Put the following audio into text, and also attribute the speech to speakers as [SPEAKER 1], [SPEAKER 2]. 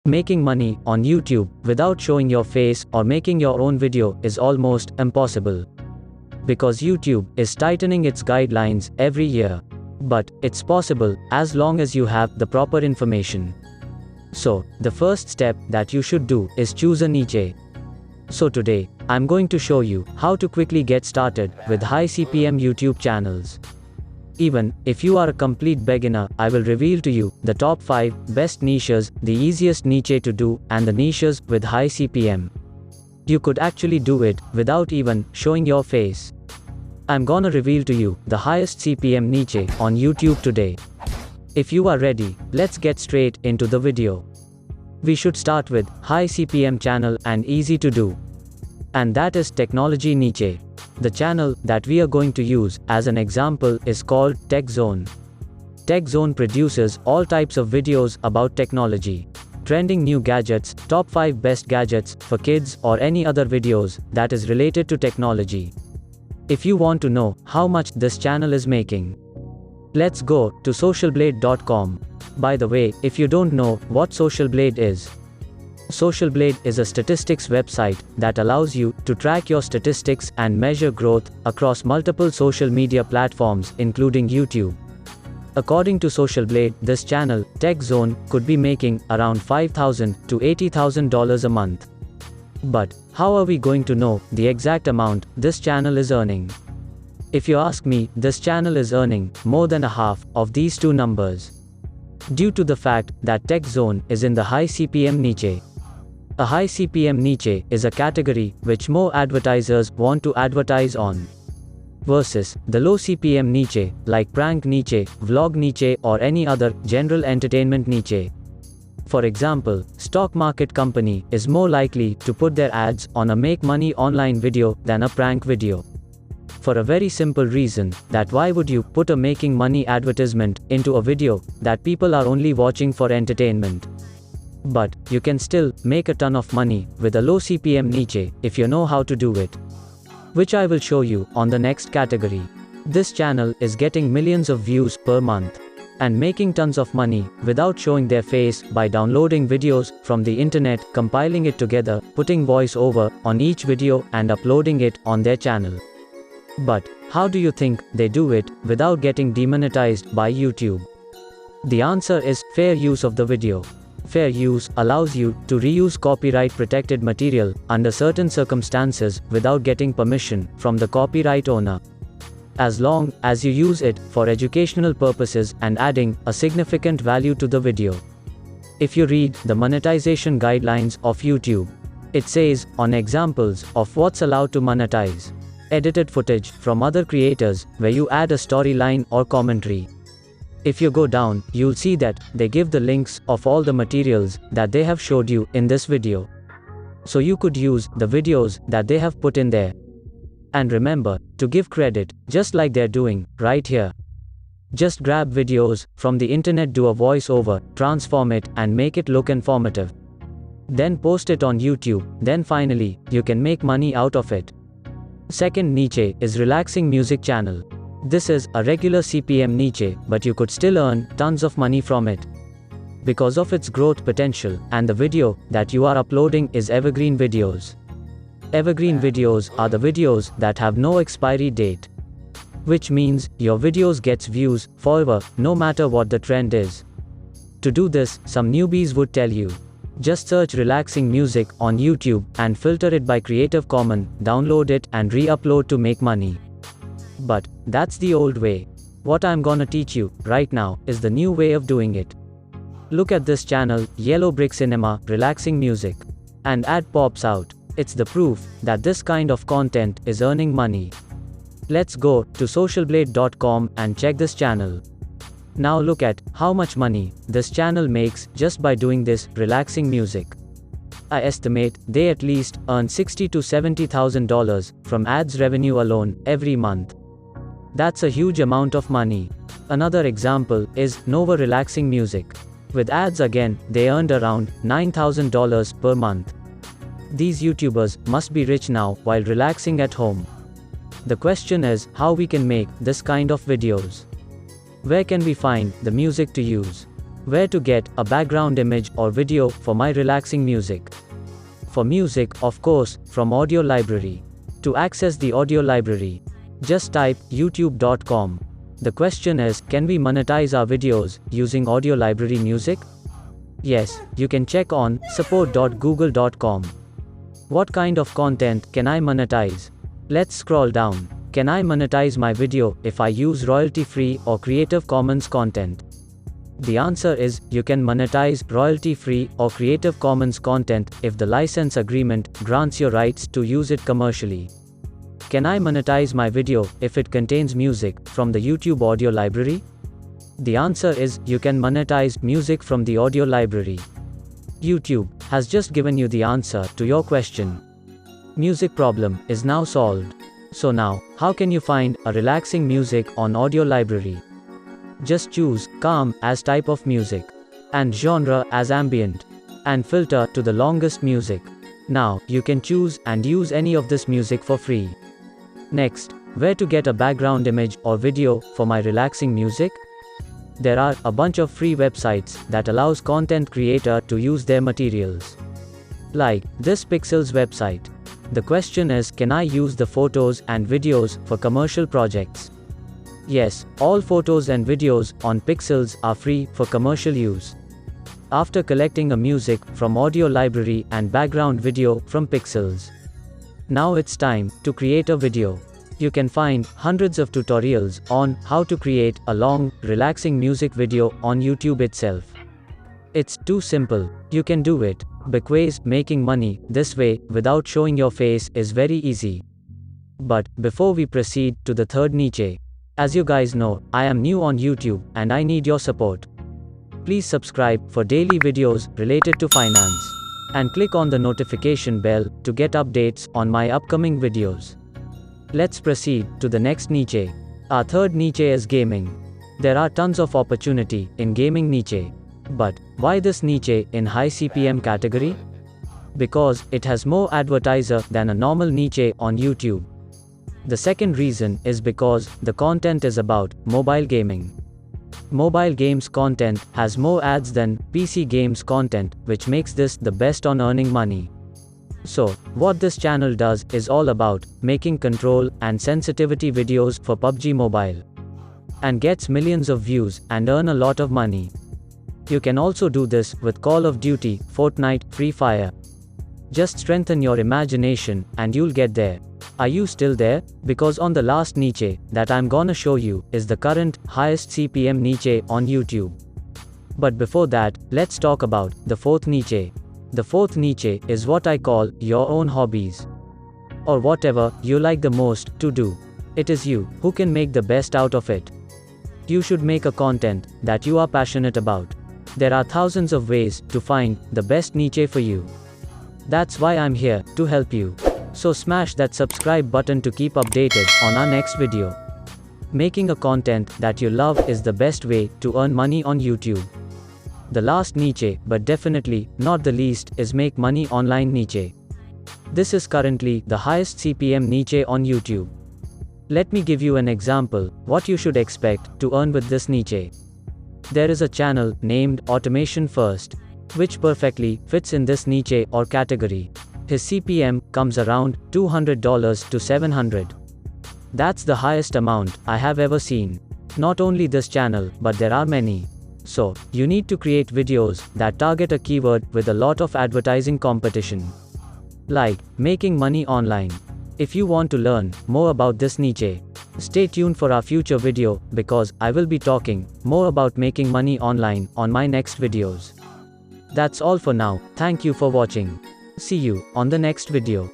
[SPEAKER 1] Making money on YouTube without showing your face or making your own video is almost impossible. Because YouTube is tightening its guidelines every year. But it's possible as long as you have the proper information. So, the first step that you should do is choose a niche. So today, I'm going to show you how to quickly get started with high CPM YouTube channels. Even if you are a complete beginner, I will reveal to you the top 5 best niches, the easiest niche to do, and the niches with high CPM. You could actually do it without even showing your face. I'm gonna reveal to you the highest CPM niche on YouTube today. If you are ready, let's get straight into the video. We should start with high CPM channel and easy to do. And that is technology niche. The channel that we are going to use as an example is called Tech Zone. Tech Zone produces all types of videos about technology. Trending new gadgets, top 5 best gadgets for kids, or any other videos that is related to technology. If you want to know how much this channel is making, let's go to socialblade.com. By the way, if you don't know what SocialBlade is, SocialBlade is a statistics website that allows you to track your statistics and measure growth across multiple social media platforms including YouTube. According to SocialBlade, this channel, Tech Zone, could be making around $5,000 to $80,000 a month. But how are we going to know the exact amount this channel is earning? If you ask me, this channel is earning more than a half of these two numbers, due to the fact that Tech Zone is in the high CPM niche. A high CPM niche is a category which more advertisers want to advertise on, versus the low CPM niche, like prank niche, vlog niche, or any other general entertainment niche. For example, stock market company is more likely to put their ads on a make money online video than a prank video. For a very simple reason, that why would you put a making money advertisement into a video that people are only watching for entertainment? But you can still make a ton of money with a low CPM niche if you know how to do it, which I will show you on the next category. This channel is getting millions of views per month and making tons of money without showing their face by downloading videos from the internet, compiling it together, putting voice over on each video and uploading it on their channel. But how do you think they do it without getting demonetized by YouTube? The answer is fair use of the video. Fair use allows you to reuse copyright protected material under certain circumstances without getting permission from the copyright owner, as long as you use it for educational purposes and adding a significant value to the video. If you read the monetization guidelines of YouTube, it says on examples of what's allowed to monetize: edited footage from other creators where you add a storyline or commentary. If you go down, you'll see that they give the links of all the materials that they have showed you in this video. So you could use the videos that they have put in there. And remember to give credit, just like they're doing right here. Just grab videos from the internet, do a voiceover, transform it, and make it look informative. Then post it on YouTube, then finally, you can make money out of it. Second niche is relaxing music channel. This is a regular CPM niche, but you could still earn tons of money from it, because of its growth potential, and the video that you are uploading is evergreen videos. Evergreen videos are the videos that have no expiry date, which means your videos gets views forever, no matter what the trend is. To do this, some newbies would tell you, just search relaxing music on YouTube and filter it by Creative Commons, download it and re-upload to make money. But that's the old way. What I'm gonna teach you right now is the new way of doing it. Look at this channel, Yellow Brick Cinema, relaxing music. An ad pops out. It's the proof that this kind of content is earning money. Let's go to socialblade.com and check this channel. Now look at how much money this channel makes just by doing this relaxing music. I estimate they at least earn $60,000 to $70,000 from ads revenue alone every month. That's a huge amount of money. Another example is Nova Relaxing Music. With ads again, they earned around $9,000 per month. These YouTubers must be rich now while relaxing at home. The question is how we can make this kind of videos. Where can we find the music to use? Where to get a background image or video for my relaxing music. For music, of course, from Audio Library. To access the audio library, just type youtube.com. The question is, can we monetize our videos using Audio Library Music? Yes, you can check on support.google.com. What kind of content can I monetize? Let's scroll down. Can I monetize my video if I use royalty-free or Creative Commons content? The answer is, you can monetize royalty-free or Creative Commons content if the license agreement grants you rights to use it commercially. Can I monetize my video if it contains music from the YouTube audio library? The answer is, you can monetize music from the audio library. YouTube has just given you the answer to your question. Music problem is now solved. So now, how can you find a relaxing music on audio library? Just choose calm as type of music, and genre as ambient, and filter to the longest music. Now, you can choose and use any of this music for free. Next, where to get a background image or video for my relaxing music? There are a bunch of free websites that allows content creator to use their materials. Like this Pixels website. The question is, can I use the photos and videos for commercial projects? Yes, all photos and videos on Pixels are free for commercial use. After collecting a music from audio library and background video from Pixels. Now it's time to create a video. You can find hundreds of tutorials on how to create a long, relaxing music video on YouTube itself. It's too simple. You can do it. Because making money this way without showing your face is very easy. But before we proceed to the third niche, as you guys know, I am new on YouTube and I need your support. Please subscribe for daily videos related to finance. And click on the notification bell to get updates on my upcoming videos. Let's proceed to the next niche. Our third niche is gaming. There are tons of opportunity in gaming niche. But why this niche in high CPM category? Because it has more advertiser than a normal niche on YouTube. The second reason is because the content is about mobile gaming. Mobile games content has more ads than PC games content, which makes this the best on earning money. So, what this channel does is all about making control and sensitivity videos for PUBG Mobile. And gets millions of views and earn a lot of money. You can also do this with Call of Duty, Fortnite, Free Fire. Just strengthen your imagination and you'll get there. Are you still there? Because on the last niche that I'm gonna show you is the current highest CPM niche on YouTube. But before that, let's talk about the fourth niche. The fourth niche is what I call your own hobbies. Or whatever you like the most to do. It is you who can make the best out of it. You should make a content that you are passionate about. There are thousands of ways to find the best niche for you. That's why I'm here to help you. So smash that subscribe button to keep updated on our next video. Making a content that you love is the best way to earn money on YouTube. The last niche, but definitely not the least, is make money online niche. This is currently the highest CPM niche on YouTube. Let me give you an example what you should expect to earn with this niche. There is a channel named Automation First, which perfectly fits in this niche or category. His CPM comes around $200 to $700. That's the highest amount I have ever seen. Not only this channel, but there are many. So, you need to create videos that target a keyword with a lot of advertising competition. Like, making money online. If you want to learn more about this niche, stay tuned for our future video, because I will be talking more about making money online on my next videos. That's all for now. Thank you for watching. See you on the next video.